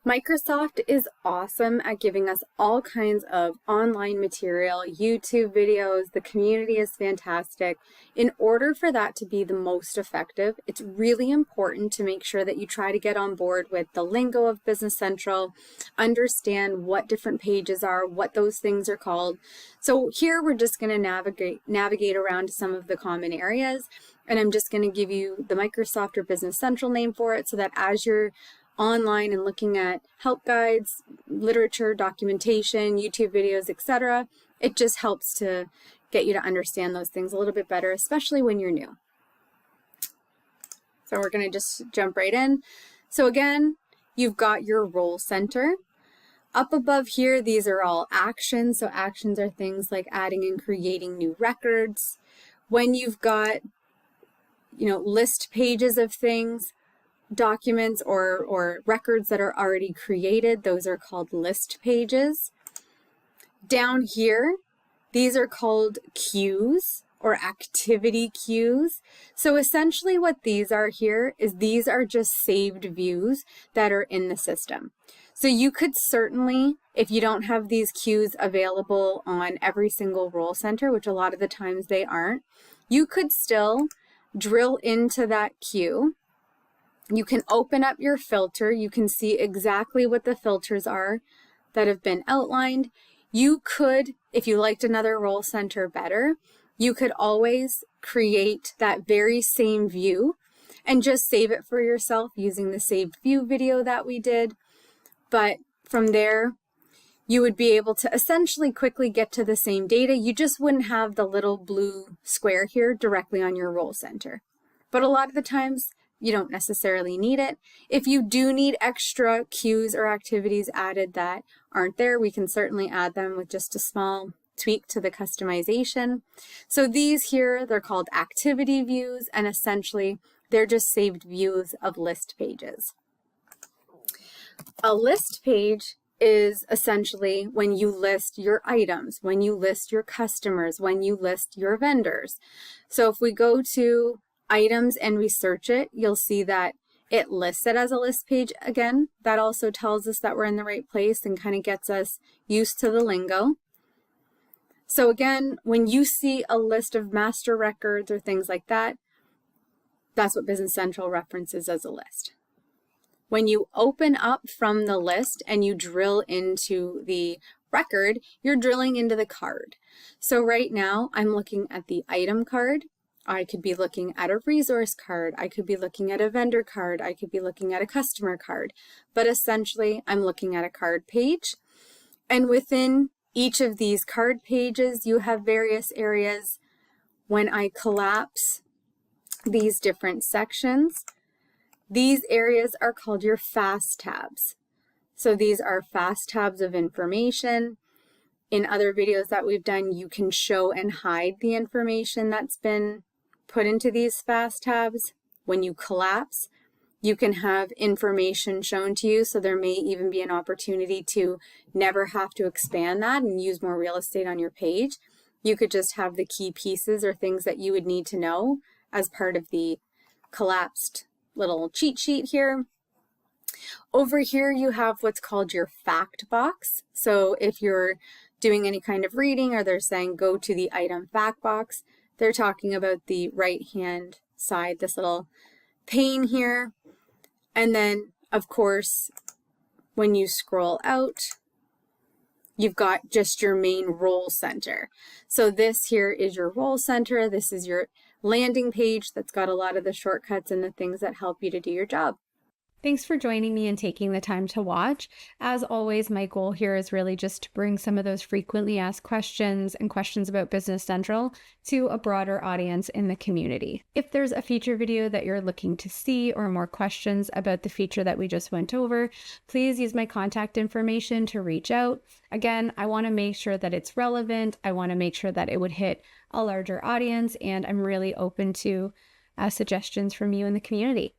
Microsoft is awesome at giving us all kinds of online material, YouTube videos. The community is fantastic. In order for that to be the most effective, it's really important to make sure that you try to get on board with the lingo of Business Central, understand what different pages are, what those things are called. So here we're just going to navigate around some of the common areas, and I'm just going to give you the Microsoft or Business Central name for it so that as you're online and looking at help guides, literature, documentation, YouTube videos, etc., it just helps to get you to understand those things a little bit better, especially when you're new. So we're going to just jump right in. So again, you've got your role center. Up above here, these are all actions. So actions are things like adding and creating new records. When you've got, list pages of things, documents or records that are already created, those are called list pages. Down here, these are called queues or activity queues. So essentially what these are here is these are just saved views that are in the system. So you could certainly, if you don't have these queues available on every single role center, which a lot of the times they aren't, you could still drill into that queue. You can open up your filter. You can see exactly what the filters are that have been outlined. You could, if you liked another role center better, you could always create that very same view and just save it for yourself using the saved view video that we did. But from there, you would be able to essentially quickly get to the same data. You just wouldn't have the little blue square here directly on your role center. But a lot of the times, you don't necessarily need it. If you do need extra cues or activities added that aren't there, we can certainly add them with just a small tweak to the customization. So these here, they're called activity views, and essentially they're just saved views of list pages. A list page is essentially when you list your items, when you list your customers, when you list your vendors. So if we go to items and we search it, you'll see that it lists it as a list page again. That also tells us that we're in the right place and kind of gets us used to the lingo. So again, when you see a list of master records or things like that, that's what Business Central references as a list. When you open up from the list and you drill into the record, you're drilling into the card. So right now I'm looking at the item card. I could be looking at a resource card. I could be looking at a vendor card. I could be looking at a customer card. But essentially, I'm looking at a card page. And within each of these card pages, you have various areas. When I collapse these different sections, these areas are called your fast tabs. So these are fast tabs of information. In other videos that we've done, you can show and hide the information that's been put into these fast tabs. When you collapse, you can have information shown to you, so there may even be an opportunity to never have to expand that and use more real estate on your page. You could just have the key pieces or things that you would need to know as part of the collapsed little cheat sheet here. Over here you have what's called your fact box. So if you're doing any kind of reading or they're saying go to the item fact box, they're talking about the right-hand side, this little pane here. And then, of course, when you scroll out, you've got just your main role center. So this here is your role center. This is your landing page that's got a lot of the shortcuts and the things that help you to do your job. Thanks for joining me and taking the time to watch. As always, my goal here is really just to bring some of those frequently asked questions and questions about Business Central to a broader audience in the community. If there's a feature video that you're looking to see or more questions about the feature that we just went over, please use my contact information to reach out. Again, I want to make sure that it's relevant. I want to make sure that it would hit a larger audience, and I'm really open to suggestions from you in the community.